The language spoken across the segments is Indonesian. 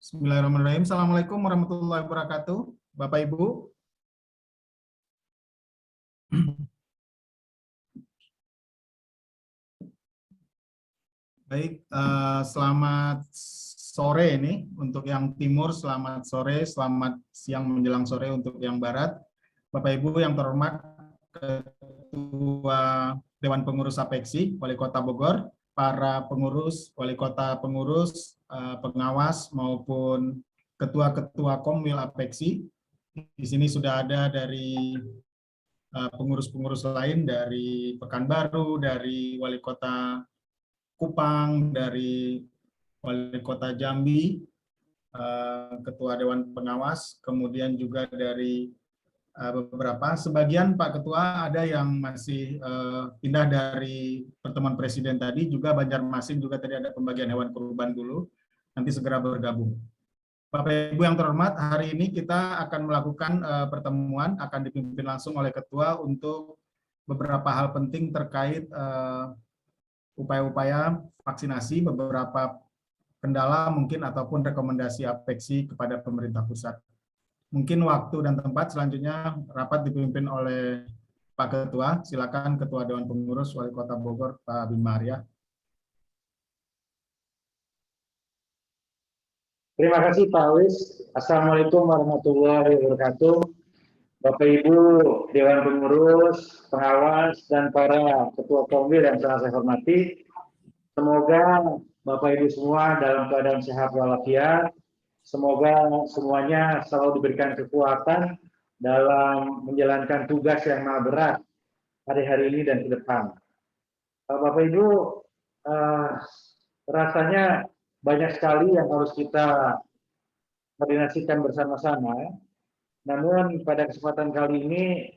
Bismillahirrahmanirrahim. Assalamualaikum warahmatullahi wabarakatuh. Bapak Ibu. Baik, selamat sore ini untuk yang timur, selamat sore, selamat siang menjelang sore untuk yang barat. Bapak Ibu yang terhormat, Ketua Dewan Pengurus APEKSI, Wali Kota Bogor, para pengurus, Wali Kota pengurus, pengawas maupun ketua-ketua Komwil APEKSI. Di sini sudah ada dari pengurus-pengurus lain dari Pekanbaru, dari Wali Kota Kupang, dari Wali Kota Jambi, Ketua Dewan Pengawas, kemudian juga dari beberapa, sebagian Pak Ketua ada yang masih pindah dari pertemuan Presiden tadi, juga Banjarmasin juga tadi ada pembagian hewan kurban dulu, nanti segera bergabung. Bapak Ibu yang terhormat, hari ini kita akan melakukan pertemuan, akan dipimpin langsung oleh Ketua untuk beberapa hal penting terkait upaya-upaya vaksinasi, beberapa kendala mungkin ataupun rekomendasi APEKSI kepada pemerintah pusat. Mungkin waktu dan tempat selanjutnya rapat dipimpin oleh Pak Ketua. Silakan Ketua Dewan Pengurus Wali Kota Bogor, Pak Bima Arya. Terima kasih Pak Awis. Assalamualaikum warahmatullahi wabarakatuh. Bapak Ibu Dewan Pengurus, pengawas, dan para ketua komwil yang sangat saya hormati. Semoga Bapak Ibu semua dalam keadaan sehat walafiat. Semoga semuanya selalu diberikan kekuatan dalam menjalankan tugas yang maha berat hari-hari ini dan ke depan. Bapak Ibu, rasanya banyak sekali yang harus kita koordinasikan bersama-sama. Namun pada kesempatan kali ini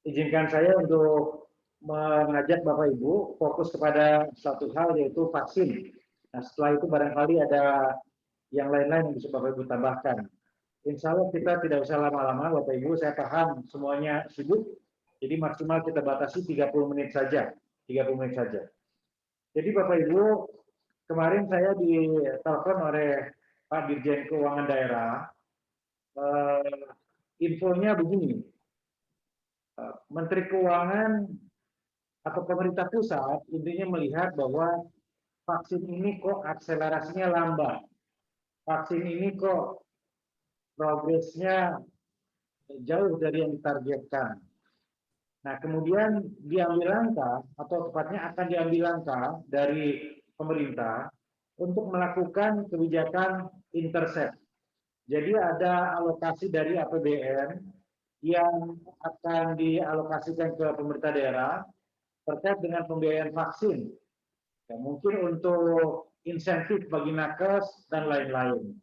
izinkan saya untuk mengajak Bapak Ibu fokus kepada satu hal, yaitu vaksin. Nah, setelah itu barangkali ada yang lain-lain yang bisa Bapak Ibu tambahkan. Insya Allah kita tidak usah lama-lama Bapak Ibu, saya paham semuanya sibuk, jadi maksimal kita batasi 30 menit saja. 30 menit saja. Jadi Bapak Ibu, kemarin saya ditelepon oleh Pak Dirjen Keuangan Daerah, infonya begini, Menteri Keuangan atau pemerintah pusat intinya melihat bahwa vaksin ini kok akselerasinya lambat, vaksin ini kok progresnya jauh dari yang ditargetkan. Nah, kemudian diambil langkah, atau tepatnya akan diambil langkah dari pemerintah untuk melakukan kebijakan intercept. Jadi ada alokasi dari APBN yang akan dialokasikan ke pemerintah daerah terkait dengan pembiayaan vaksin. Ya, mungkin untuk insentif bagi nakes dan lain-lain.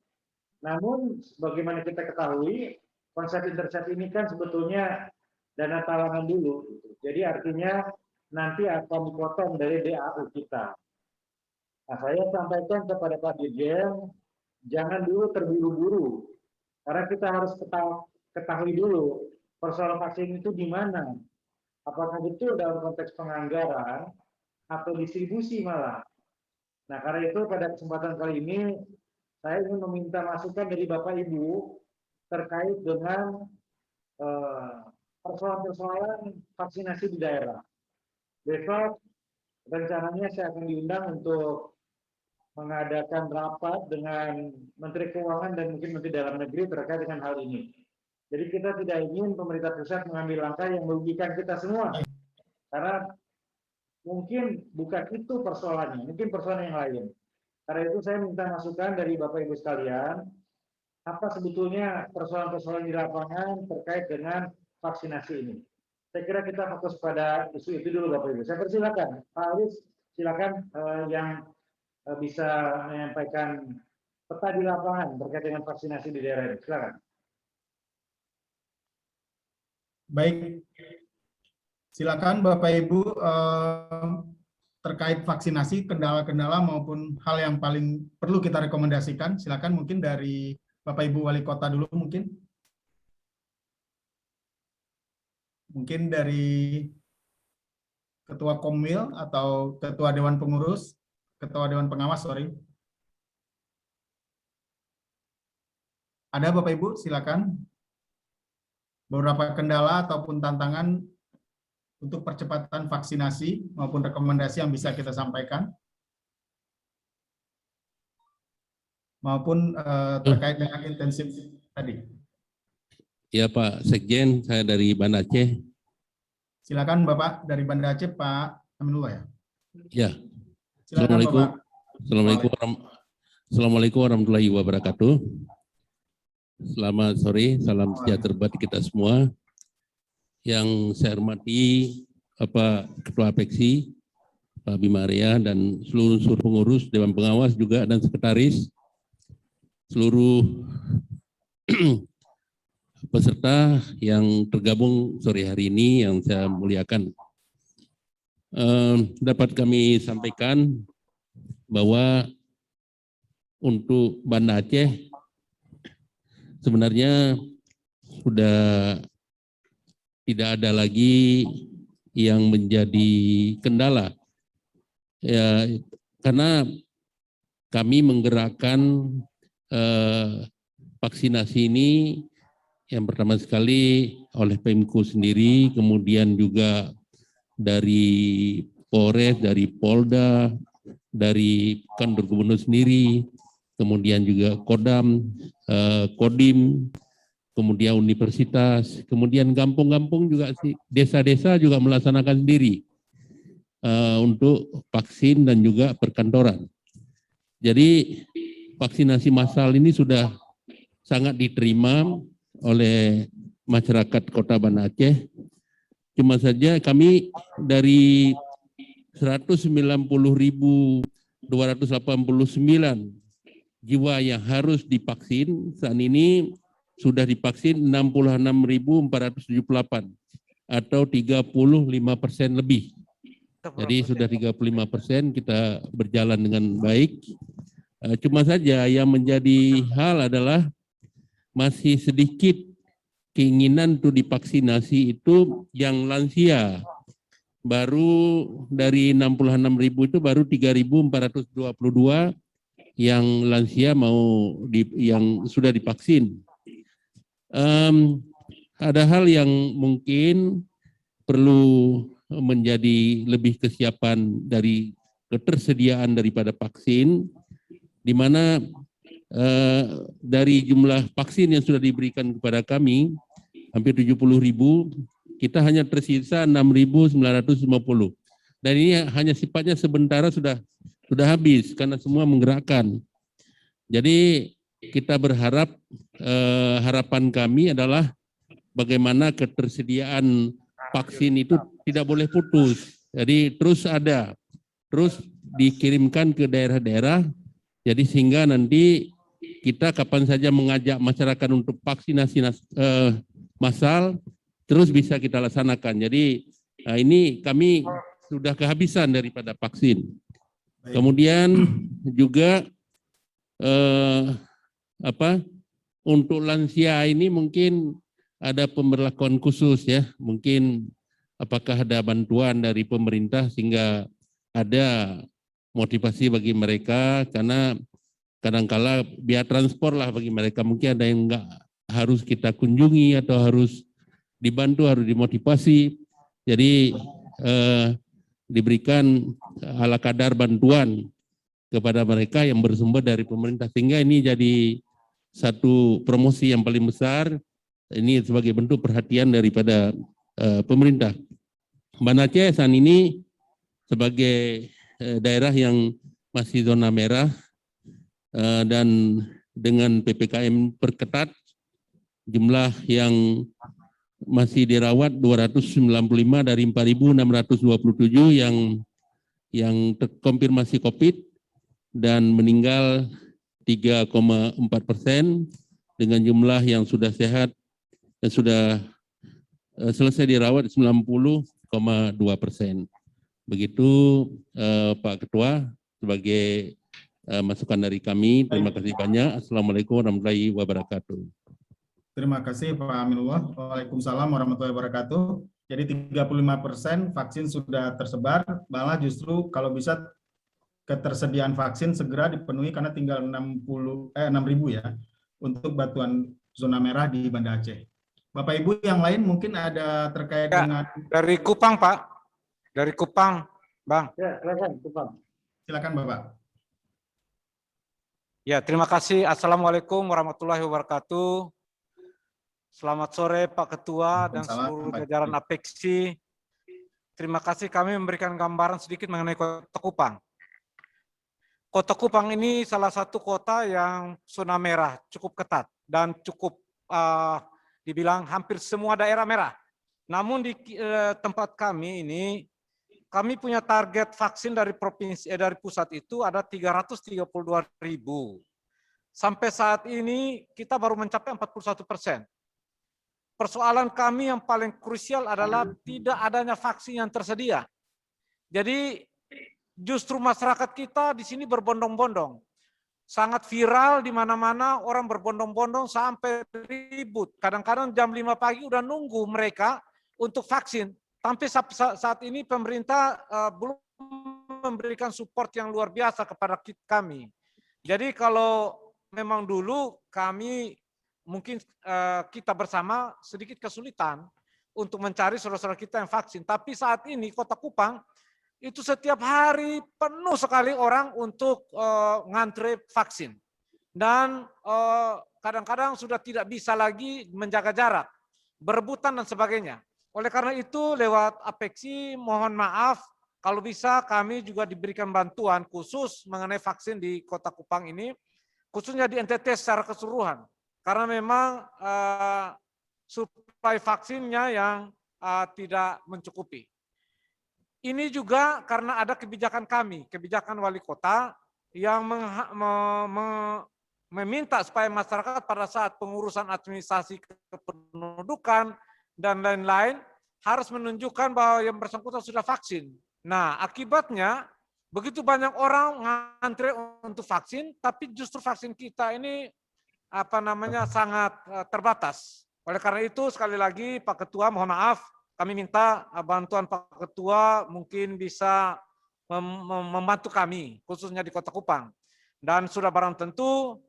Namun, bagaimana kita ketahui, konsep intercept ini kan sebetulnya dana talangan dulu. Jadi artinya nanti akan dipotong dari DAU kita. Nah, saya sampaikan kepada Pak Dirjen, jangan dulu terburu-buru. Karena kita harus ketahui dulu persoalan vaksin itu di mana. Apakah betul dalam konteks penganggaran atau distribusi malah. Nah, karena itu pada kesempatan kali ini saya ingin meminta masukan dari Bapak Ibu terkait dengan persoalan-persoalan vaksinasi di daerah. Besok rencananya saya akan diundang untuk mengadakan rapat dengan Menteri Keuangan dan mungkin Menteri Dalam Negeri terkait dengan hal ini. Jadi kita tidak ingin pemerintah pusat mengambil langkah yang merugikan kita semua. Karena mungkin bukan itu persoalannya, mungkin persoalan yang lain. Karena itu saya minta masukan dari Bapak Ibu sekalian, apa sebetulnya persoalan-persoalan di lapangan terkait dengan vaksinasi ini. Saya kira kita fokus pada isu itu dulu Bapak Ibu. Saya persilakan, Pak Aris, silakan yang bisa menyampaikan peta di lapangan terkait dengan vaksinasi di daerah ini. Silakan. Baik, silakan Bapak Ibu terkait vaksinasi, kendala-kendala maupun hal yang paling perlu kita rekomendasikan. Silakan mungkin dari Bapak Ibu Wali Kota dulu mungkin. Mungkin dari Ketua Komwil atau Ketua Dewan Pengurus, Ketua Dewan Pengawas, sorry. Ada Bapak Ibu, silakan. Beberapa kendala ataupun tantangan untuk percepatan vaksinasi maupun rekomendasi yang bisa kita sampaikan, maupun terkait dengan intensif tadi. Ya Pak Sekjen, saya dari Banda Aceh. Silakan Bapak dari Banda Aceh, Pak Aminullah ya. Ya. Silakan Bapak. Assalamualaikum warahmatullahi wabarakatuh. Selamat sore, salam sejahtera buat kita semua. Yang saya hormati Bapak Ketua Apeksi, Pak Bima Arya, dan seluruh pengurus, Dewan Pengawas juga, dan sekretaris, seluruh peserta yang tergabung sore hari ini yang saya muliakan. Dapat kami sampaikan bahwa untuk Banda Aceh sebenarnya sudah tidak ada lagi yang menjadi kendala, ya, karena kami menggerakkan vaksinasi ini yang pertama sekali oleh Pemko sendiri, kemudian juga dari Polres, dari Polda, dari kantor gubernur sendiri, kemudian juga Kodam, Kodim, kemudian universitas, kemudian kampung-kampung juga, desa-desa juga melaksanakan sendiri untuk vaksin dan juga perkantoran. Jadi vaksinasi massal ini sudah sangat diterima oleh masyarakat Kota Banda Aceh. Cuma saja kami dari 190.289 jiwa yang harus divaksin, saat ini sudah divaksin 66.478 atau 35% lebih. Jadi sudah 35% kita berjalan dengan baik. Cuma saja yang menjadi hal adalah masih sedikit keinginan untuk divaksinasi itu yang lansia. Baru dari 66.000 itu baru 3.422 yang lansia yang sudah divaksin. Ada hal yang mungkin perlu menjadi lebih kesiapan dari ketersediaan daripada vaksin, di mana dari jumlah vaksin yang sudah diberikan kepada kami hampir 70.000, kita hanya tersisa 6.950, dan ini hanya sifatnya sementara, sudah habis karena semua menggerakkan. Jadi kita berharap, harapan kami adalah bagaimana ketersediaan vaksin itu tidak boleh putus. Jadi terus ada, terus dikirimkan ke daerah-daerah, jadi sehingga nanti kita kapan saja mengajak masyarakat untuk vaksinasi massal, terus bisa kita laksanakan. Jadi ini kami sudah kehabisan daripada vaksin. Kemudian juga untuk lansia ini mungkin ada pemberlakuan khusus ya, mungkin apakah ada bantuan dari pemerintah sehingga ada motivasi bagi mereka, karena kadangkala biaya transport lah bagi mereka, mungkin ada yang enggak harus kita kunjungi atau harus dibantu, harus dimotivasi, jadi diberikan ala kadar bantuan kepada mereka yang bersumber dari pemerintah, sehingga ini jadi satu promosi yang paling besar. Ini sebagai bentuk perhatian daripada pemerintah. Banda Aceh saat ini sebagai daerah yang masih zona merah dan dengan PPKM perketat, jumlah yang masih dirawat 295 dari 4.627 yang terkonfirmasi COVID, dan meninggal 3,4%, dengan jumlah yang sudah sehat dan sudah selesai dirawat 90,2%. Begitu Pak Ketua, sebagai masukan dari kami. Terima kasih banyak. Assalamualaikum warahmatullahi wabarakatuh. Terima kasih Pak Aminullah. Waalaikumsalam warahmatullahi wabarakatuh. Jadi 35% vaksin sudah tersebar, malah justru kalau bisa ketersediaan vaksin segera dipenuhi karena tinggal 6.000 ya. untuk bantuan zona merah di Banda Aceh. Bapak Ibu yang lain mungkin ada terkait Ya, dengan, dari Kupang, Pak. Dari Kupang, Bang. Ya, silakan, Kupang. silakan Bapak. Ya, terima kasih. Assalamualaikum warahmatullahi wabarakatuh. Selamat sore Pak Ketua dan Waalaikumsalam, seluruh Pak jajaran Jeffrey. APEXI. Terima kasih kami memberikan gambaran sedikit mengenai Kota Kupang. Kota Kupang ini salah satu kota yang zona merah cukup ketat dan cukup dibilang hampir semua daerah merah. Namun di tempat kami ini, kami punya target vaksin dari provinsi dari pusat itu ada 332.000. Sampai saat ini kita baru mencapai 41%. Persoalan kami yang paling krusial adalah tidak adanya vaksin yang tersedia. Jadi justru masyarakat kita di sini berbondong-bondong. Sangat viral di mana-mana, orang berbondong-bondong sampai ribut. Kadang-kadang jam 5 pagi udah nunggu mereka untuk vaksin. Sampai saat ini pemerintah belum memberikan support yang luar biasa kepada kami. Jadi kalau memang dulu kami mungkin kita bersama sedikit kesulitan untuk mencari saudara-saudara kita yang vaksin. Tapi saat ini Kota Kupang itu setiap hari penuh sekali orang untuk ngantre vaksin. Dan kadang-kadang sudah tidak bisa lagi menjaga jarak, berebutan dan sebagainya. Oleh karena itu lewat APEXI mohon maaf kalau bisa kami juga diberikan bantuan khusus mengenai vaksin di Kota Kupang ini, khususnya di NTT secara keseluruhan. Karena memang suplai vaksinnya yang tidak mencukupi. Ini juga karena ada kebijakan kami, kebijakan wali kota yang meminta supaya masyarakat pada saat pengurusan administrasi kependudukan dan lain-lain harus menunjukkan bahwa yang bersangkutan sudah vaksin. Nah, akibatnya begitu banyak orang ngantre untuk vaksin, tapi justru vaksin kita ini sangat terbatas. Oleh karena itu sekali lagi Pak Ketua mohon maaf kami minta bantuan Pak Ketua mungkin bisa membantu kami khususnya di Kota Kupang. Dan sudah barang tentu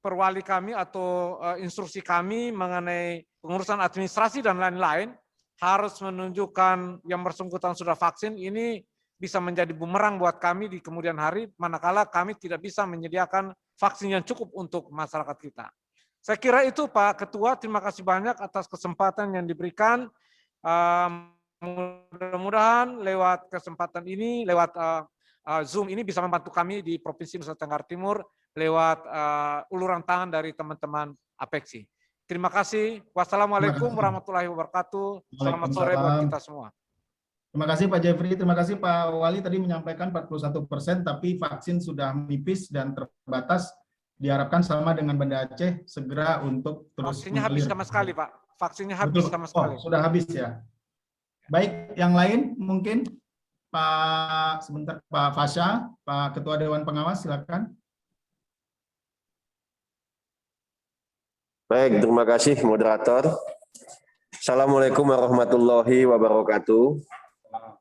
perwali kami atau instruksi kami mengenai pengurusan administrasi dan lain-lain harus menunjukkan yang bersangkutan sudah vaksin. Ini bisa menjadi bumerang buat kami di kemudian hari manakala kami tidak bisa menyediakan vaksin yang cukup untuk masyarakat kita. Saya kira itu Pak Ketua, terima kasih banyak atas kesempatan yang diberikan. Mudah-mudahan lewat kesempatan ini, lewat Zoom ini bisa membantu kami di Provinsi Nusa Tenggara Timur lewat uluran tangan dari teman-teman APEXI. Terima kasih. Wassalamualaikum warahmatullahi wabarakatuh. Selamat sore buat kita semua. Terima kasih Pak Jeffrey, terima kasih Pak Wali tadi menyampaikan 41%, tapi vaksin sudah menipis dan terbatas. Diharapkan sama dengan Banda Aceh segera untuk terus vaksinnya habis sama sekali Pak. Vaksinnya habis sama sekali. Oh, sudah habis ya. Baik, yang lain mungkin Pak Fasha, Pak Ketua Dewan Pengawas, silakan. Baik, terima kasih moderator. Assalamualaikum warahmatullahi wabarakatuh.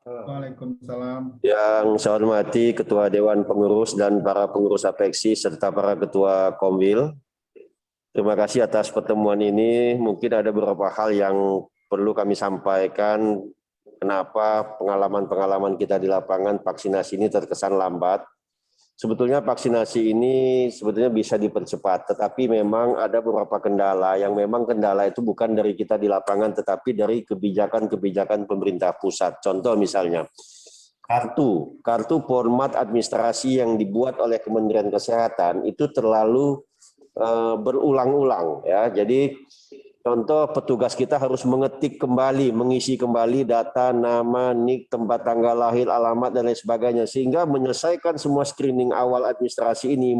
Waalaikumsalam. Yang saya hormati Ketua Dewan Pengurus dan para pengurus APEXI serta para Ketua Komwil. Terima kasih atas pertemuan ini. Mungkin ada beberapa hal yang perlu kami sampaikan. Kenapa pengalaman-pengalaman kita di lapangan vaksinasi ini terkesan lambat. Sebetulnya vaksinasi ini sebetulnya bisa dipercepat, tetapi memang ada beberapa kendala yang memang kendala itu bukan dari kita di lapangan, tetapi dari kebijakan-kebijakan pemerintah pusat. Contoh misalnya, kartu format administrasi yang dibuat oleh Kementerian Kesehatan itu terlalu berulang-ulang ya. Jadi contoh petugas kita harus mengetik kembali, mengisi kembali data, nama, nik, tempat tanggal lahir, alamat, dan lain sebagainya. Sehingga menyelesaikan semua screening awal administrasi ini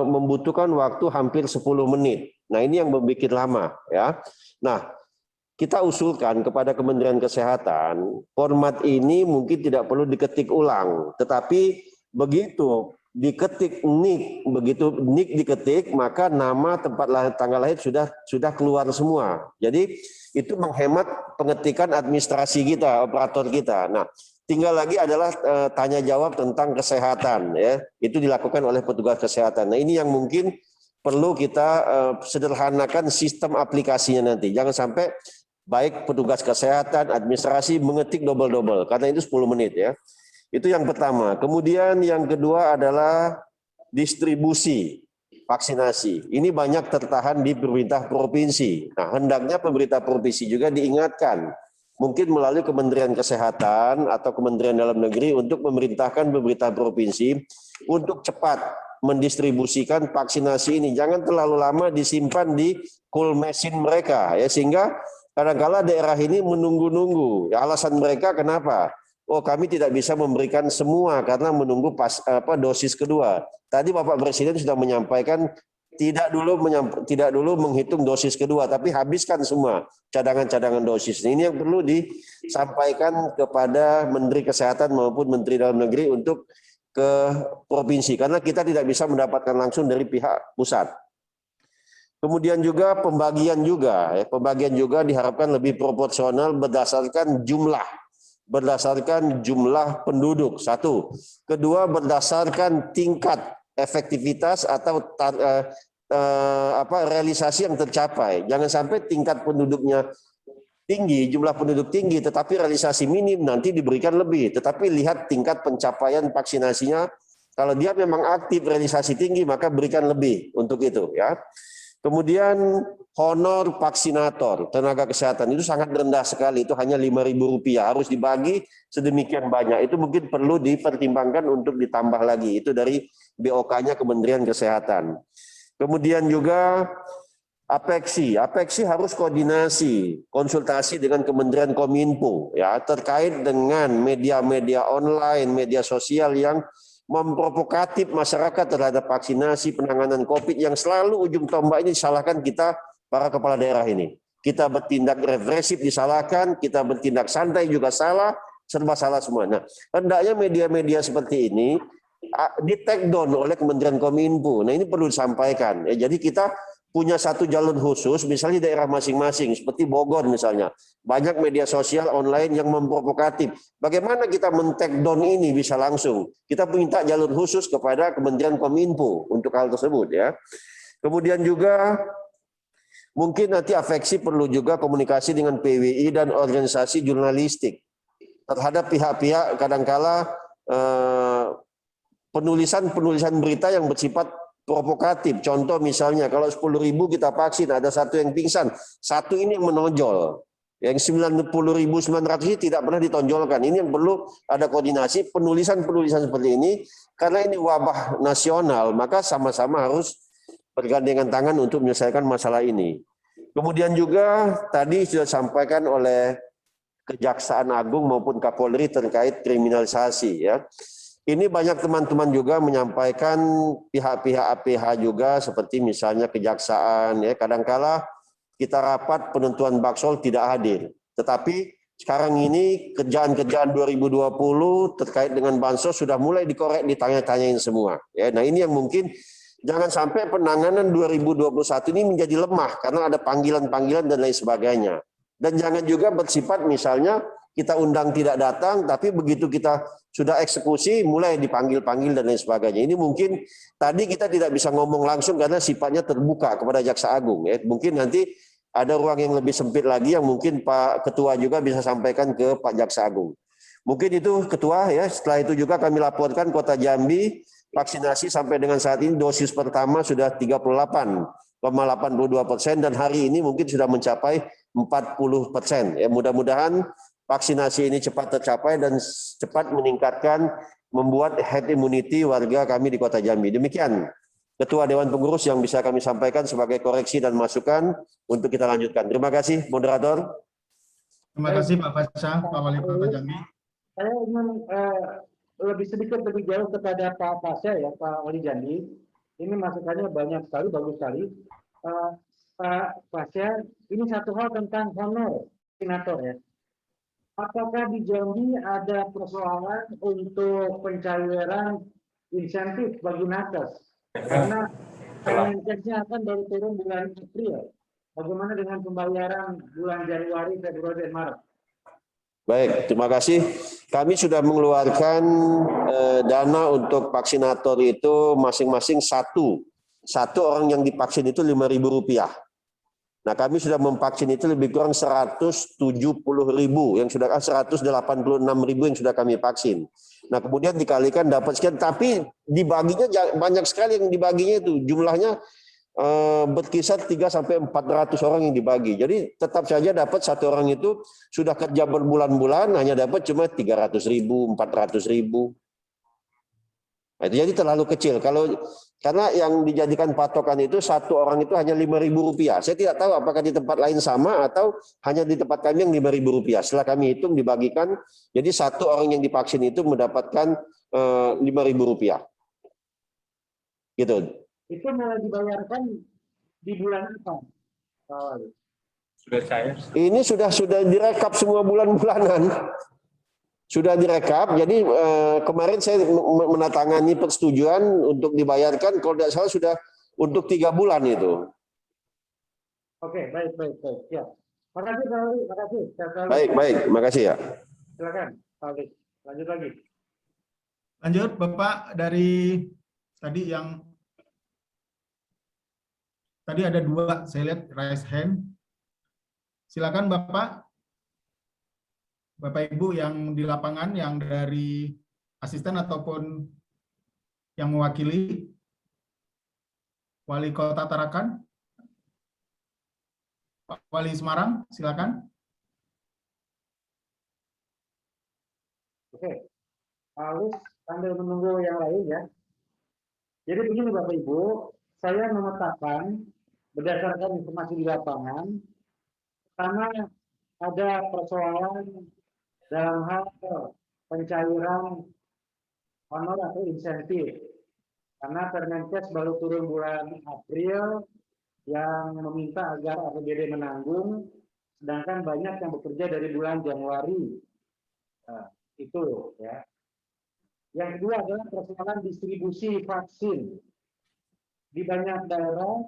membutuhkan waktu hampir 10 menit. Nah ini yang membuat lama. Ya. Nah kita usulkan kepada Kementerian Kesehatan, format ini mungkin tidak perlu diketik ulang. Tetapi begitu diketik nik, begitu nik diketik maka nama, tempat lahir, tanggal lahir sudah keluar semua. Jadi itu menghemat pengetikan administrasi kita, operator kita. Nah, tinggal lagi adalah tanya jawab tentang kesehatan ya. Itu dilakukan oleh petugas kesehatan. Nah, ini yang mungkin perlu kita sederhanakan sistem aplikasinya nanti. Jangan sampai baik petugas kesehatan, administrasi mengetik double-double, karena itu 10 menit ya. Itu yang pertama. Kemudian yang kedua adalah distribusi vaksinasi. Ini banyak tertahan di pemerintah provinsi. Nah, hendaknya pemerintah provinsi juga diingatkan, mungkin melalui Kementerian Kesehatan atau Kementerian Dalam Negeri untuk memerintahkan pemerintah provinsi untuk cepat mendistribusikan vaksinasi ini. Jangan terlalu lama disimpan di cool machine mereka, ya, sehingga kadang-kala daerah ini menunggu-nunggu. Ya, alasan mereka kenapa? Oh, kami tidak bisa memberikan semua karena menunggu dosis kedua. Tadi Bapak Presiden sudah menyampaikan tidak dulu menghitung dosis kedua, tapi habiskan semua cadangan-cadangan dosis. Ini yang perlu disampaikan kepada Menteri Kesehatan maupun Menteri Dalam Negeri untuk ke provinsi, karena kita tidak bisa mendapatkan langsung dari pihak pusat. Kemudian juga pembagian juga diharapkan lebih proporsional berdasarkan jumlah penduduk, satu. Kedua, berdasarkan tingkat efektivitas atau realisasi yang tercapai. Jangan sampai tingkat penduduknya tinggi, jumlah penduduk tinggi, tetapi realisasi minim, nanti diberikan lebih. Tetapi lihat tingkat pencapaian vaksinasinya. Kalau dia memang aktif realisasi tinggi, maka berikan lebih untuk itu, ya. Kemudian honor vaksinator, tenaga kesehatan itu sangat rendah sekali, itu hanya Rp5.000, harus dibagi sedemikian banyak. Itu mungkin perlu dipertimbangkan untuk ditambah lagi, itu dari BOK-nya Kementerian Kesehatan. Kemudian juga Apeksi harus koordinasi, konsultasi dengan Kementerian Kominfo, ya, terkait dengan media-media online, media sosial yang memprovokatif masyarakat terhadap vaksinasi, penanganan COVID, yang selalu ujung tombaknya disalahkan kita para kepala daerah ini. Kita bertindak represif disalahkan, kita bertindak santai juga salah, serba salah semua. Nah, hendaknya media-media seperti ini di take down oleh Kementerian Kominfo. Nah, ini perlu disampaikan. Ya, jadi kita punya satu jalur khusus, misalnya daerah masing-masing, seperti Bogor misalnya. Banyak media sosial online yang memprovokatif. Bagaimana kita men-take down ini bisa langsung? Kita minta jalur khusus kepada Kementerian Kominfo untuk hal tersebut, ya. Kemudian juga mungkin nanti Apeksi perlu juga komunikasi dengan PWI dan organisasi jurnalistik terhadap pihak-pihak kadangkala penulisan berita yang bersifat provokatif. Contoh misalnya kalau 10.000 kita vaksin, ada satu yang pingsan, satu ini yang menonjol. Yang 90.900 ini tidak pernah ditonjolkan. Ini yang perlu ada koordinasi, penulisan seperti ini, karena ini wabah nasional, maka sama-sama harus bergandengan tangan untuk menyelesaikan masalah ini. Kemudian juga tadi sudah disampaikan oleh Kejaksaan Agung maupun Kapolri terkait kriminalisasi, ya. Ini banyak teman-teman juga menyampaikan pihak-pihak APH juga, seperti misalnya Kejaksaan, ya, kadangkala kita rapat penentuan Baksol tidak hadir. Tetapi sekarang ini kerjaan-kerjaan 2020 terkait dengan bansos sudah mulai dikorek, ditanya-tanyain semua. Ya, nah ini yang mungkin jangan sampai penanganan 2021 ini menjadi lemah karena ada panggilan-panggilan dan lain sebagainya. Dan jangan juga bersifat misalnya kita undang tidak datang, tapi begitu kita sudah eksekusi mulai dipanggil-panggil dan lain sebagainya. Ini mungkin tadi kita tidak bisa ngomong langsung karena sifatnya terbuka kepada Jaksa Agung. Ya. Mungkin nanti ada ruang yang lebih sempit lagi yang mungkin Pak Ketua juga bisa sampaikan ke Pak Jaksa Agung. Mungkin itu Ketua, ya. Setelah itu juga kami laporkan Kota Jambi vaksinasi sampai dengan saat ini dosis pertama sudah 38,82% dan hari ini mungkin sudah mencapai 40%. Ya, mudah-mudahan vaksinasi ini cepat tercapai dan cepat meningkatkan, membuat herd immunity warga kami di Kota Jambi. Demikian Ketua Dewan Pengurus yang bisa kami sampaikan sebagai koreksi dan masukan untuk kita lanjutkan. Terima kasih, moderator. Terima kasih Pak Pasha, Pak Wali Kota Jambi. Saya ingin lebih jauh kepada Pak Pasha, ya, Pak Wali Jambi. Ini masukannya banyak sekali, bagus sekali. Pak Pasha, ini satu hal tentang honor vaksinator, ya. Apakah di Jambi ada persoalan untuk pencairan insentif bagi nakes? Karena Kemenkesnya akan baru turun bulan April. Bagaimana dengan pembayaran bulan Januari, Februari, dan Maret? Baik, terima kasih. Kami sudah mengeluarkan dana untuk vaksinator itu masing-masing satu satu orang yang divaksin itu Rp5.000. Nah, kami sudah memvaksin itu lebih kurang 170.000 yang sudah 186.000 yang sudah kami vaksin. Nah, kemudian dikalikan dapat sekian, tapi dibaginya banyak sekali yang dibaginya itu jumlahnya berkisar 300-400 orang yang dibagi. Jadi tetap saja dapat satu orang itu sudah kerja berbulan-bulan hanya dapat cuma 300.000, 400.000. Nah, itu jadi terlalu kecil. Karena yang dijadikan patokan itu satu orang itu hanya Rp5.000. Saya tidak tahu apakah di tempat lain sama atau hanya di tempat kami yang Rp5.000. Setelah kami hitung dibagikan, jadi satu orang yang divaksin itu mendapatkan Rp5.000. Gitu. Itu mulai dibayarkan di bulan apa? Ini sudah direkap semua bulan-bulanan. Sudah direkap, jadi kemarin saya menandatangani persetujuan untuk dibayarkan, kalau tidak salah sudah untuk 3 bulan itu. Oke, baik. Ya. Makasih, Pak Ali. Makasih. Baik, makasih ya. Silakan, Pak Ali. Lanjut lagi. Lanjut, Bapak, dari tadi tadi ada 2, saya lihat raise hand. Silakan Bapak Ibu yang di lapangan, yang dari asisten ataupun yang mewakili Wali Kota Tarakan, Pak Wali Semarang, silakan. Oke, Pak sambil menunggu yang lain ya. Jadi begini Bapak Ibu, saya memetakan berdasarkan informasi di lapangan, karena ada persoalan dalam hal pencairan honor atau insentif. Karena Permenkes baru turun bulan April yang meminta agar APBD menanggung, sedangkan banyak yang bekerja dari bulan Januari. Nah, itu ya. Yang kedua adalah persoalan distribusi vaksin. Di banyak daerah,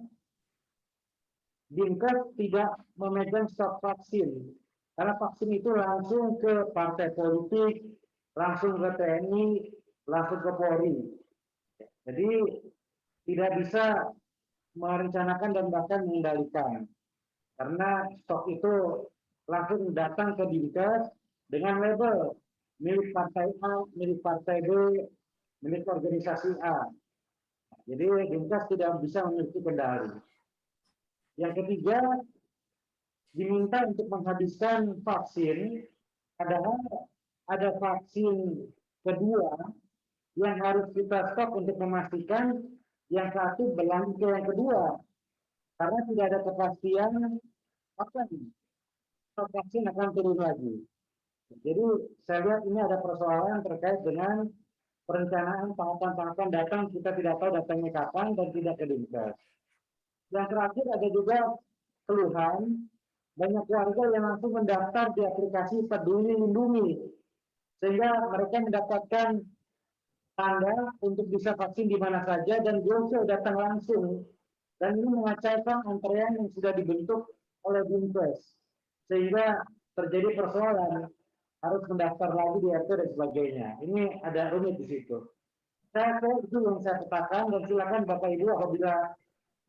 Dinkes tidak memegang stok vaksin. Karena vaksin itu langsung ke partai politik, langsung ke TNI, langsung ke Polri. Jadi tidak bisa merencanakan dan bahkan mengendalikan. Karena stok itu langsung datang ke Dinkes dengan label milik partai A, milik partai B, milik organisasi A. Jadi Dinkes tidak bisa memiliki kendali. Yang ketiga, diminta untuk menghabiskan vaksin, padahal ada vaksin kedua yang harus kita stok untuk memastikan yang satu berlanjut ke yang kedua, karena tidak ada kepastian kapan stok vaksin akan turun lagi. Jadi saya lihat ini ada persoalan terkait dengan perencanaan tahapan-tahapan datang, kita tidak tahu datangnya kapan dan tidak ke Dinkes. Yang terakhir ada juga keluhan banyak warga yang langsung mendaftar di aplikasi Peduli Lindungi, sehingga mereka mendapatkan tanda untuk bisa vaksin di mana saja dan brosur datang langsung. Dan ini mengacaukan antrean yang sudah dibentuk oleh Dinkes, sehingga terjadi persoalan harus mendaftar lagi di RT dan sebagainya. Ini ada rumit di situ. Saya itu yang saya katakan, dan silakan Bapak Ibu apabila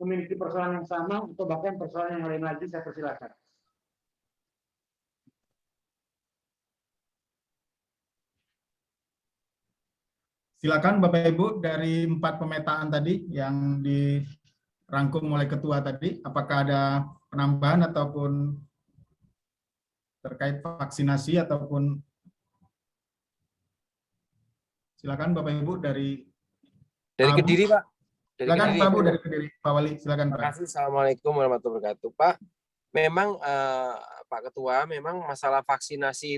memiliki persoalan yang sama atau bahkan persoalan yang lain lagi, saya persilakan. Silakan Bapak Ibu, dari 4 pemetaan tadi yang dirangkum oleh Ketua tadi, apakah ada penambahan ataupun terkait vaksinasi ataupun silakan Bapak Ibu dari Kediri, Pak. Silakan Pak Bu dari Kediri, Pak Wali, silakan Pak. Terima kasih. Assalamualaikum warahmatullahi wabarakatuh, Pak. Memang Pak Ketua, memang masalah vaksinasi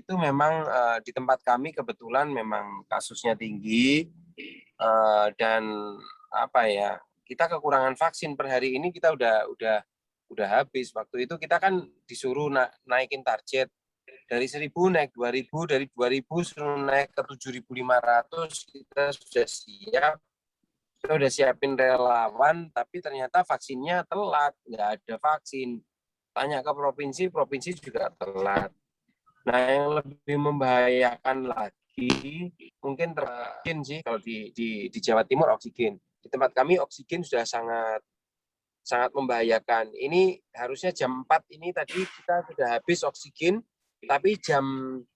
itu memang di tempat kami kebetulan memang kasusnya tinggi dan apa ya, kita kekurangan vaksin per hari ini, kita udah habis. Waktu itu kita kan disuruh naikin target dari 1.000 naik 2.000, dari 2.000 suruh naik ke 7.500, kita sudah siap. Kita udah siapin relawan, tapi ternyata vaksinnya telat, nggak ada vaksin. Tanya ke provinsi juga telat. Nah, yang lebih membahayakan lagi mungkin oksigen sih kalau di Jawa Timur oksigen. Di tempat kami oksigen sudah sangat membahayakan. Ini harusnya jam 4 ini tadi kita sudah habis oksigen, tapi jam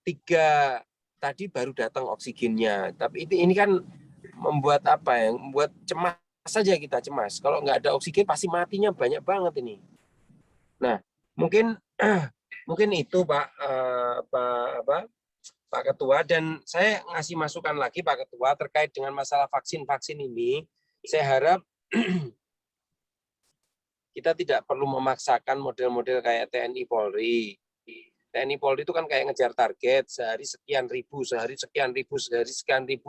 3 tadi baru datang oksigennya. Tapi ini kan membuat apa ya? Membuat cemas saja, kita cemas. Kalau nggak ada oksigen pasti matinya banyak banget ini. Nah, mungkin itu Pak Ketua, dan saya ngasih masukan lagi Pak Ketua terkait dengan masalah vaksin ini. Saya harap kita tidak perlu memaksakan model-model kayak TNI Polri. TNI Polri itu kan kayak ngejar target, sehari sekian ribu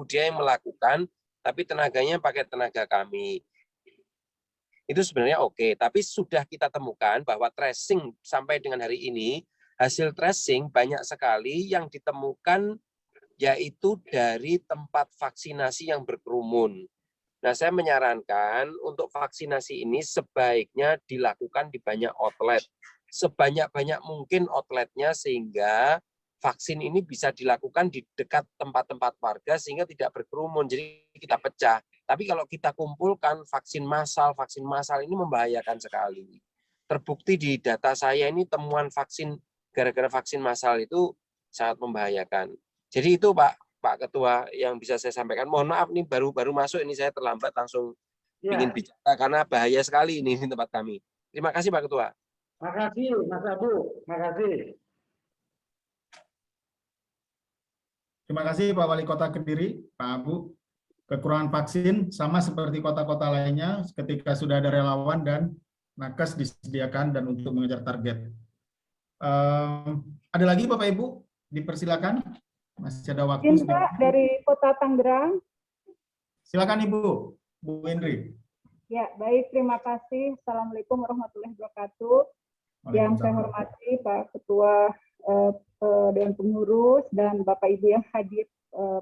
dia yang melakukan, tapi tenaganya pakai tenaga kami. Itu sebenarnya oke, tapi sudah kita temukan bahwa tracing sampai dengan hari ini, hasil tracing banyak sekali yang ditemukan yaitu dari tempat vaksinasi yang berkerumun. Nah, saya menyarankan untuk vaksinasi ini sebaiknya dilakukan di banyak outlet. Sebanyak-banyak mungkin outletnya sehingga vaksin ini bisa dilakukan di dekat tempat-tempat warga sehingga tidak berkerumun. Jadi kita pecah. Tapi kalau kita kumpulkan vaksin massal ini membahayakan sekali. Terbukti di data saya ini temuan vaksin gara-gara vaksin massal itu sangat membahayakan. Jadi itu Pak Ketua yang bisa saya sampaikan. Mohon maaf nih baru masuk ini, saya terlambat langsung ingin bicara karena bahaya sekali ini di tempat kami. Terima kasih Pak Ketua. Terima kasih Mas Abu. Terima kasih. Terima kasih Pak Wali Kota Kediri, Pak Abu. Kekurangan vaksin sama seperti kota-kota lainnya ketika sudah ada relawan dan nakes disediakan dan untuk mengejar target. Ada lagi Bapak Ibu? Dipersilakan. Masih ada waktu. Pak dari Kota Tangerang. Silakan Ibu, Bu Indri. Ya, baik, terima kasih. Assalamualaikum warahmatullahi wabarakatuh. Yang saya hormati Pak Ketua Dewan Pengurus dan Bapak Ibu yang hadir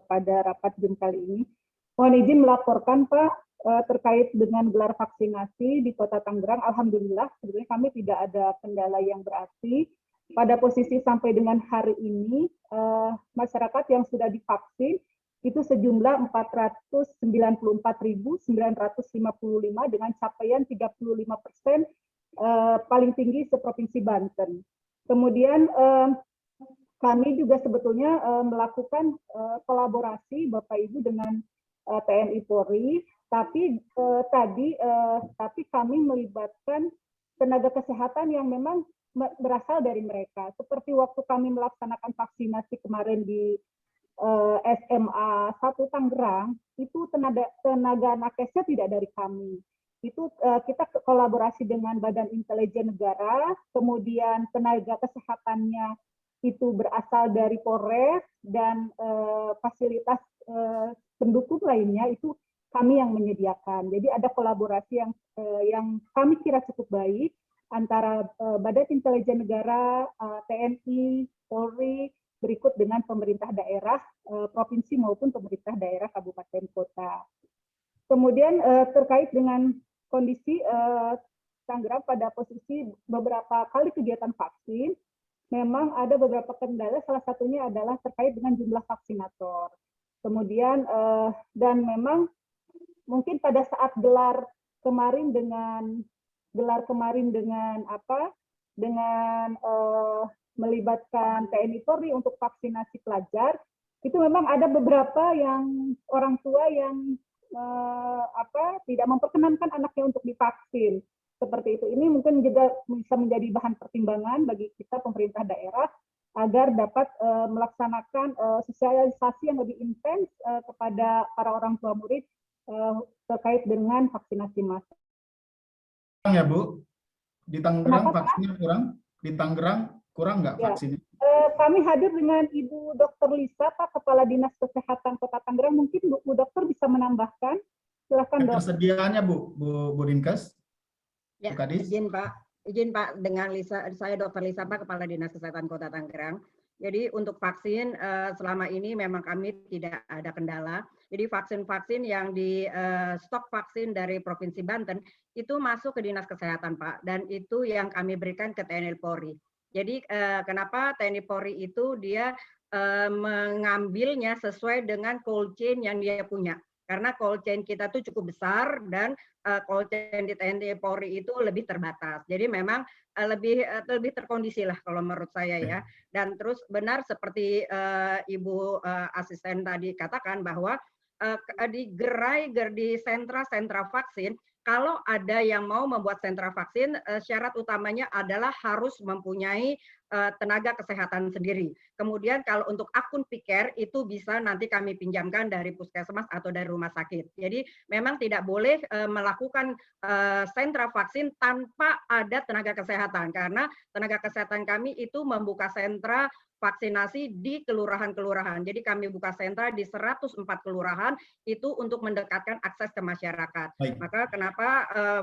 pada rapat Zoom kali ini. Mohon izin melaporkan Pak terkait dengan gelar vaksinasi di Kota Tangerang. Alhamdulillah, sebenarnya kami tidak ada kendala yang berarti. Pada posisi sampai dengan hari ini, masyarakat yang sudah divaksin itu sejumlah 494.955 dengan capaian 35% paling tinggi seprovinsi Banten. Kemudian kami juga sebetulnya melakukan kolaborasi Bapak Ibu dengan TNI Polri, tapi tapi kami melibatkan tenaga kesehatan yang memang berasal dari mereka. Seperti waktu kami melaksanakan vaksinasi kemarin di SMA 1 Tangerang, itu tenaga nakesnya tidak dari kami. Itu kita kolaborasi dengan Badan Intelijen Negara, kemudian tenaga kesehatannya itu berasal dari Polres dan fasilitas pendukung lainnya itu kami yang menyediakan. Jadi ada kolaborasi yang kami kira cukup baik antara Badan Intelijen Negara, TNI, Polri, berikut dengan pemerintah daerah, provinsi maupun pemerintah daerah kabupaten kota. Kemudian terkait dengan kondisi Tangerang pada posisi beberapa kali kegiatan vaksin, memang ada beberapa kendala, salah satunya adalah terkait dengan jumlah vaksinator. Kemudian dan memang mungkin pada saat gelar kemarin dengan melibatkan TNI Polri untuk vaksinasi pelajar, itu memang ada beberapa yang orang tua yang tidak memperkenankan anaknya untuk divaksin. Seperti itu. Ini mungkin juga bisa menjadi bahan pertimbangan bagi kita pemerintah daerah agar dapat melaksanakan sosialisasi yang lebih intens kepada para orang tua murid terkait dengan vaksinasi massal. Ya Bu, di Tangerang vaksinnya kurang? Di Tangerang kurang nggak vaksinnya? Kami hadir dengan Ibu Dr. Lisa, Pak Kepala Dinas Kesehatan Kota Tangerang. Mungkin Bu Dokter bisa menambahkan. Silakan Dok. Ketersediaannya Bu Dinkes? Ya, izin Pak dengan Lisa, saya Dr. Lisa Pak, Kepala Dinas Kesehatan Kota Tangerang. Jadi untuk vaksin selama ini memang kami tidak ada kendala. Jadi vaksin-vaksin yang di stok vaksin dari Provinsi Banten itu masuk ke Dinas Kesehatan Pak, dan itu yang kami berikan ke TNI Polri. Jadi kenapa TNI Polri itu dia mengambilnya sesuai dengan cold chain yang dia punya. Karena cold chain kita tuh cukup besar dan cold chain di TNI Polri itu lebih terbatas. Jadi memang lebih terkondisi lah kalau menurut saya ya. Dan terus benar seperti Ibu asisten tadi katakan bahwa di gerai di sentra-sentra vaksin, kalau ada yang mau membuat sentra vaksin, syarat utamanya adalah harus mempunyai tenaga kesehatan sendiri. Kemudian kalau untuk akun Piker itu bisa nanti kami pinjamkan dari puskesmas atau dari rumah sakit. Jadi memang tidak boleh melakukan sentra vaksin tanpa ada tenaga kesehatan, karena tenaga kesehatan kami itu membuka sentra vaksinasi di kelurahan-kelurahan. Jadi kami buka sentra di 104 kelurahan itu untuk mendekatkan akses ke masyarakat. Baik. Maka kenapa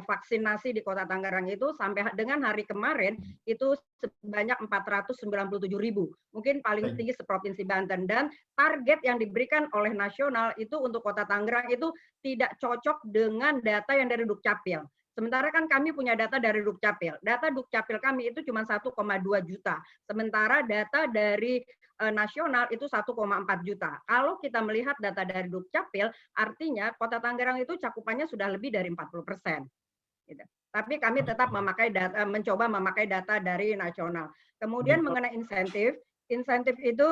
vaksinasi di Kota Tangerang itu sampai dengan hari kemarin itu sebanyak 497.000. Mungkin paling tinggi seprovinsi Banten, dan target yang diberikan oleh nasional itu untuk Kota Tangerang itu tidak cocok dengan data yang dari Dukcapil. Sementara kan kami punya data dari Dukcapil. Data Dukcapil kami itu cuma 1,2 juta. Sementara data dari nasional itu 1,4 juta. Kalau kita melihat data dari Dukcapil, artinya Kota Tangerang itu cakupannya sudah lebih dari 40%. Gitu. Tapi kami tetap memakai data, mencoba memakai data dari nasional. Kemudian mengenai insentif itu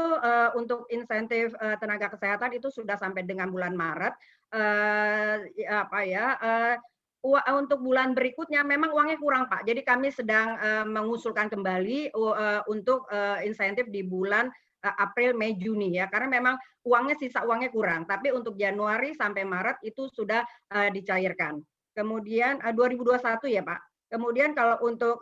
untuk insentif tenaga kesehatan itu sudah sampai dengan bulan Maret. Untuk bulan berikutnya memang uangnya kurang, Pak. Jadi kami sedang mengusulkan kembali untuk insentif di bulan April, Mei, Juni ya. Karena memang sisa uangnya kurang. Tapi untuk Januari sampai Maret itu sudah dicairkan. Kemudian 2021 ya, Pak. Kemudian kalau untuk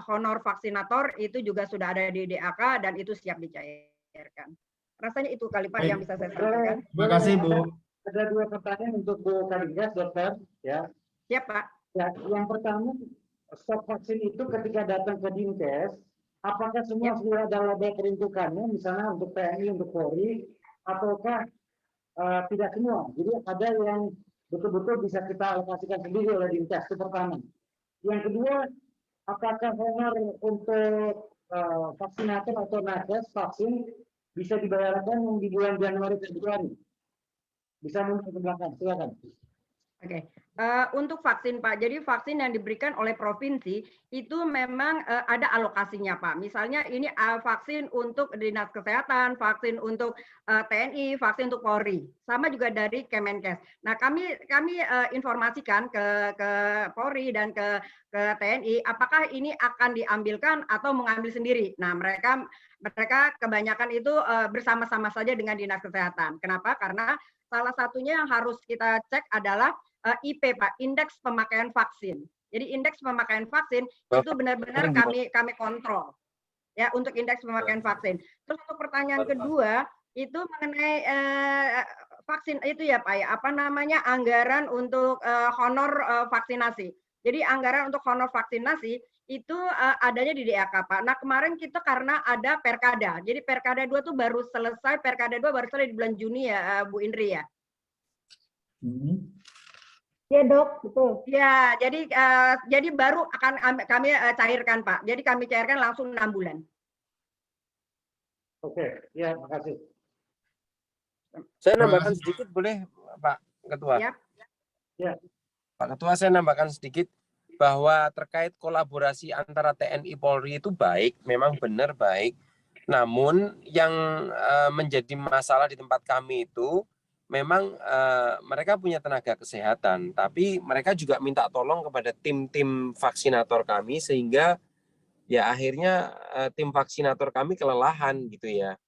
honor vaksinator itu juga sudah ada di DAK dan itu siap dicairkan. Rasanya itu kali Pak yang bisa saya sampaikan. Terima kasih Bu. Ada dua pertanyaan untuk Bu Kadinjas, Dokter. Ya. Siap Pak. Ya, yang pertama, stok vaksin itu ketika datang ke Dinkes, apakah semua sudah ada label peruntukannya, misalnya untuk TNI, untuk Polri, ataukah tidak semua? Jadi ada yang betul-betul bisa kita alokasikan sendiri oleh Dinkes, itu pertama. Yang kedua, apakah honor untuk vaksinator atau nakes vaksin bisa dibayarkan di bulan Januari Februari? Bisa mundur ke belakang, silakan. Oke, untuk vaksin Pak, jadi vaksin yang diberikan oleh provinsi itu memang ada alokasinya Pak. Misalnya ini vaksin untuk Dinas Kesehatan, vaksin untuk TNI, vaksin untuk Polri, sama juga dari Kemenkes. Nah kami informasikan ke Polri dan ke TNI, apakah ini akan diambilkan atau mengambil sendiri. Nah mereka kebanyakan itu bersama-sama saja dengan Dinas Kesehatan. Kenapa? Karena salah satunya yang harus kita cek adalah IP Pak, indeks pemakaian vaksin. Jadi indeks pemakaian vaksin itu benar-benar kami kontrol ya untuk indeks pemakaian vaksin. Terus untuk pertanyaan kedua itu mengenai vaksin itu ya Pak ya, anggaran untuk honor vaksinasi. Jadi anggaran untuk honor vaksinasi itu adanya di DAK Pak. Nah kemarin kita karena ada Perkada, jadi Perkada 2 tuh baru selesai, Perkada 2 baru selesai di bulan Juni ya Bu Indri ya. Ya Dok, betul. Ya, jadi baru akan kami cairkan Pak. Jadi kami cairkan langsung 6 bulan. Oke, ya makasih. Saya nambahkan sedikit boleh Pak Ketua? Ya. Pak Ketua, saya nambahkan sedikit bahwa terkait kolaborasi antara TNI Polri itu baik, memang benar baik. Namun yang menjadi masalah di tempat kami itu memang mereka punya tenaga kesehatan, tapi mereka juga minta tolong kepada tim-tim vaksinator kami sehingga ya akhirnya tim vaksinator kami kelelahan gitu ya.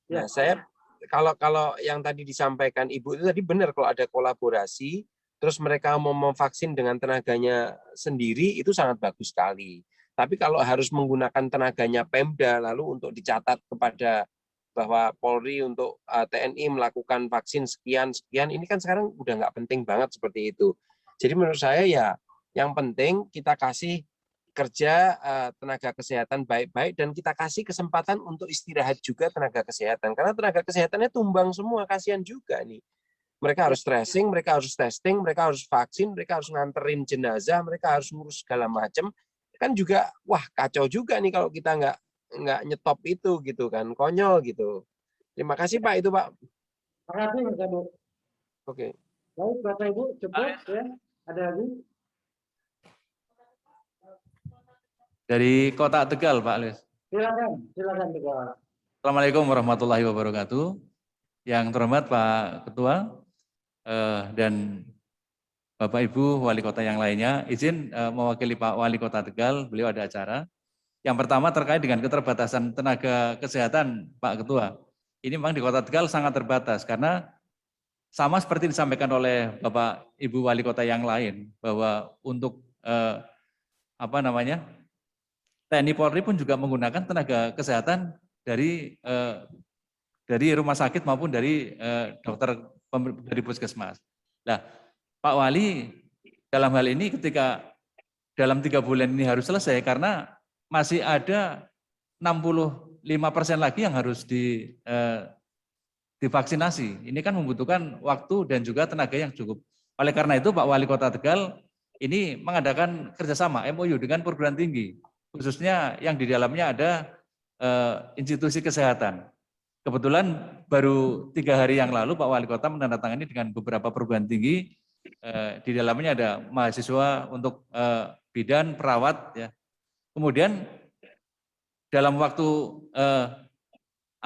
Nah, saya kalau yang tadi disampaikan Ibu itu tadi benar, kalau ada kolaborasi terus mereka mau memvaksin dengan tenaganya sendiri itu sangat bagus sekali. Tapi kalau harus menggunakan tenaganya Pemda lalu untuk dicatat kepada bahwa Polri untuk TNI melakukan vaksin sekian, ini kan sekarang udah nggak penting banget seperti itu. Jadi menurut saya ya yang penting kita kasih kerja tenaga kesehatan baik-baik dan kita kasih kesempatan untuk istirahat juga tenaga kesehatan. Karena tenaga kesehatannya tumbang semua, kasihan juga nih. Mereka harus tracing, mereka harus testing, mereka harus vaksin, mereka harus nganterin jenazah, mereka harus ngurus segala macam. Kan juga, wah kacau juga nih kalau kita nggak nyetop itu gitu kan, konyol gitu. Terima kasih Pak itu Pak. Terima kasih Mas Adu. Oke. Baik Bapak Ibu, cukup ya. Ada lagi? Dari Kota Tegal, Pak Lis. Silakan Tegal. Assalamualaikum warahmatullahi wabarakatuh. Yang terhormat Pak Ketua dan Bapak Ibu Wali Kota yang lainnya, izin mewakili Pak Wali Kota Tegal, beliau ada acara. Yang pertama terkait dengan keterbatasan tenaga kesehatan Pak Ketua. Ini memang di Kota Tegal sangat terbatas karena sama seperti disampaikan oleh Bapak Ibu Wali Kota yang lain bahwa untuk TNI Polri pun juga menggunakan tenaga kesehatan dari rumah sakit maupun dari dokter dari puskesmas. Nah, Pak Wali dalam hal ini ketika dalam 3 bulan ini harus selesai karena masih ada 65% lagi yang harus divaksinasi. Ini kan membutuhkan waktu dan juga tenaga yang cukup. Oleh karena itu Pak Wali Kota Tegal ini mengadakan kerjasama MOU dengan perguruan tinggi, khususnya yang di dalamnya ada institusi kesehatan. Kebetulan baru 3 hari yang lalu Pak Wali Kota menandatangani dengan beberapa perguruan tinggi, di dalamnya ada mahasiswa untuk bidan, perawat, ya. Kemudian dalam waktu 3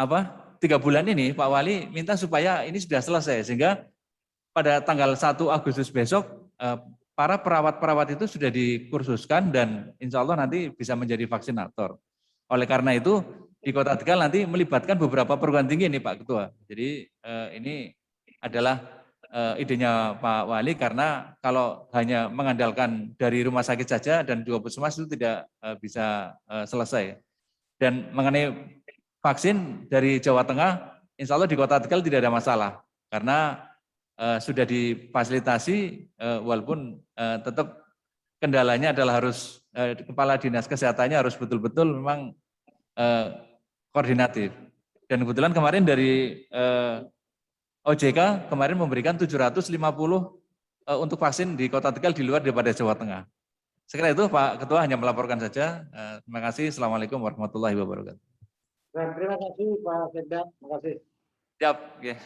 bulan ini Pak Wali minta supaya ini sudah selesai sehingga pada tanggal 1 Agustus besok para perawat-perawat itu sudah dikursuskan dan insya Allah nanti bisa menjadi vaksinator. Oleh karena itu di Kota Tegal nanti melibatkan beberapa perguruan tinggi nih Pak Ketua. Jadi ini adalah idenya Pak Wali karena kalau hanya mengandalkan dari rumah sakit saja dan juga puskesmas itu tidak bisa selesai. Dan mengenai vaksin dari Jawa Tengah, insya Allah di Kota Tegal tidak ada masalah karena sudah difasilitasi walaupun tetap kendalanya adalah harus kepala dinas kesehatannya harus betul-betul memang koordinatif. Dan kebetulan kemarin dari OJK kemarin memberikan 750 untuk vaksin di Kota Tegal di luar daripada Jawa Tengah. Sekira itu Pak Ketua hanya melaporkan saja. Terima kasih. Assalamualaikum warahmatullahi wabarakatuh. Dan terima kasih Pak Sekda. Terima kasih. Siap. Okay.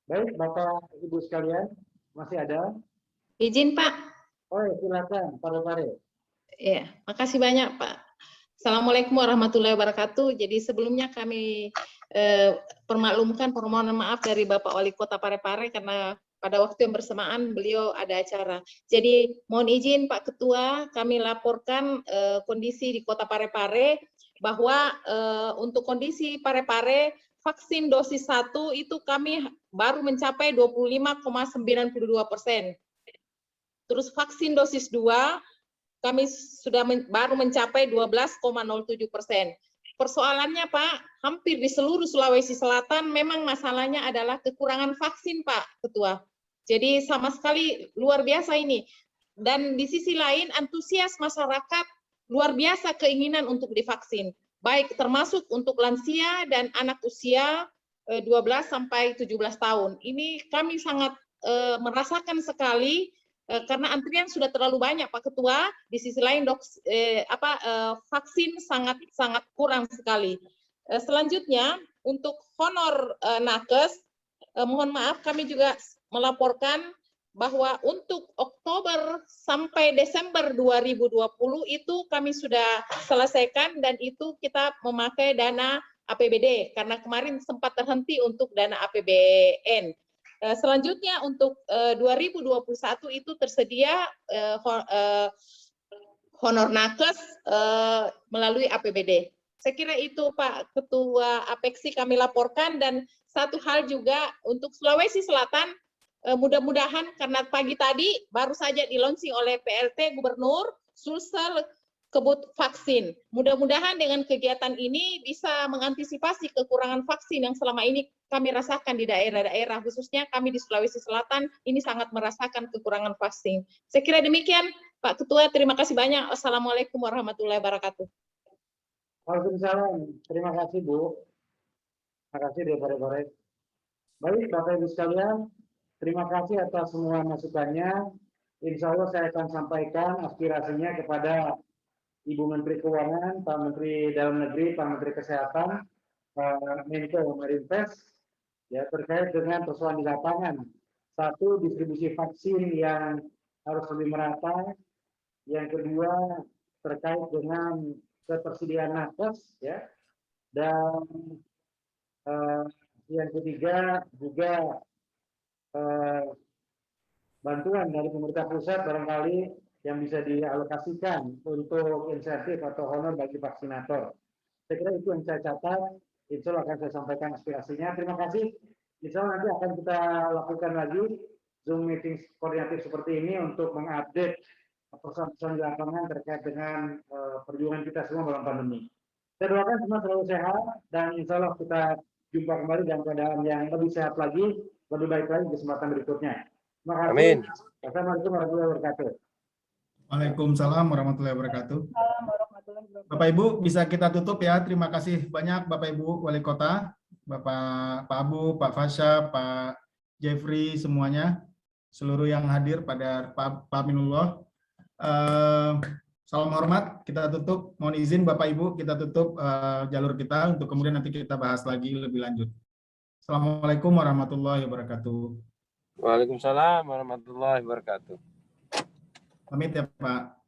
Baik Bapak Ibu sekalian, masih ada? Izin Pak. Oh ya, silakan Pare-Pare. Ya, makasih banyak Pak. Assalamualaikum warahmatullahi wabarakatuh. Jadi sebelumnya kami permaklumkan permohonan maaf dari Bapak Wali Kota Pare-Pare karena pada waktu yang bersamaan beliau ada acara. Jadi mohon izin Pak Ketua, kami laporkan kondisi di Kota Pare-Pare bahwa untuk kondisi Pare-Pare vaksin dosis 1 itu kami baru mencapai 25,92%. Terus vaksin dosis 2 kami sudah baru mencapai 12,07%. Persoalannya Pak, hampir di seluruh Sulawesi Selatan memang masalahnya adalah kekurangan vaksin Pak Ketua. Jadi sama sekali luar biasa ini. Dan di sisi lain antusias masyarakat luar biasa keinginan untuk divaksin. Baik termasuk untuk lansia dan anak usia 12 sampai 17 tahun. Ini kami sangat merasakan sekali karena antrian sudah terlalu banyak Pak Ketua. Di sisi lain vaksin sangat kurang sekali. Selanjutnya untuk honor nakes, mohon maaf kami juga melaporkan bahwa untuk Oktober sampai Desember 2020 itu kami sudah selesaikan dan itu kita memakai dana APBD karena kemarin sempat terhenti untuk dana APBN. Selanjutnya untuk 2021 itu tersedia honor nakes melalui APBD. Saya kira itu Pak Ketua Apeksi kami laporkan dan satu hal juga untuk Sulawesi Selatan mudah-mudahan karena pagi tadi baru saja di-launching oleh PLT Gubernur Sulsel kebut vaksin. Mudah-mudahan dengan kegiatan ini bisa mengantisipasi kekurangan vaksin yang selama ini kami rasakan di daerah-daerah, khususnya kami di Sulawesi Selatan ini sangat merasakan kekurangan vaksin. Saya kira demikian, Pak Ketua. Terima kasih banyak. Wassalamualaikum warahmatullahi wabarakatuh. Waalaikumsalam. Terima kasih Bu. Terima kasih Pare-Pare. Baik Bapak Ibu sekalian, terima kasih atas semua masukannya. Insya Allah saya akan sampaikan aspirasinya kepada Ibu Menteri Keuangan, Pak Menteri Dalam Negeri, Pak Menteri Kesehatan, Pak Menko Marinvest, ya terkait dengan persoalan di lapangan. Satu, distribusi vaksin yang harus lebih merata. Yang kedua, terkait dengan ketersediaan nakes, ya. Dan yang ketiga juga bantuan dari pemerintah pusat barangkali yang bisa dialokasikan untuk insentif atau honor bagi vaksinator. Saya kira itu yang saya catat. Insya Allah akan saya sampaikan aspirasinya. Terima kasih. Insya Allah nanti akan kita lakukan lagi Zoom meeting koordinatif seperti ini untuk mengupdate persoalan-persoalan di lapangan terkait dengan perjuangan kita semua dalam pandemi. Saya doakan semua selalu sehat dan insya Allah kita jumpa kembali dalam keadaan yang lebih sehat lagi, lebih baik lagi di kesempatan berikutnya. Terima kasih. Amin. Assalamualaikum warahmatullahi wabarakatuh. Waalaikumsalam warahmatullahi wabarakatuh. Bapak Ibu bisa kita tutup ya. Terima kasih banyak Bapak Ibu Wali Kota, Pak Abu, Pak Fasya, Pak Jeffrey, semuanya, seluruh yang hadir pada Pak Aminullah. Salam hormat, kita tutup. Mohon izin Bapak Ibu, kita tutup jalur kita untuk kemudian nanti kita bahas lagi lebih lanjut. Assalamualaikum warahmatullahi wabarakatuh. Waalaikumsalam warahmatullahi wabarakatuh. Pamit ya Pak.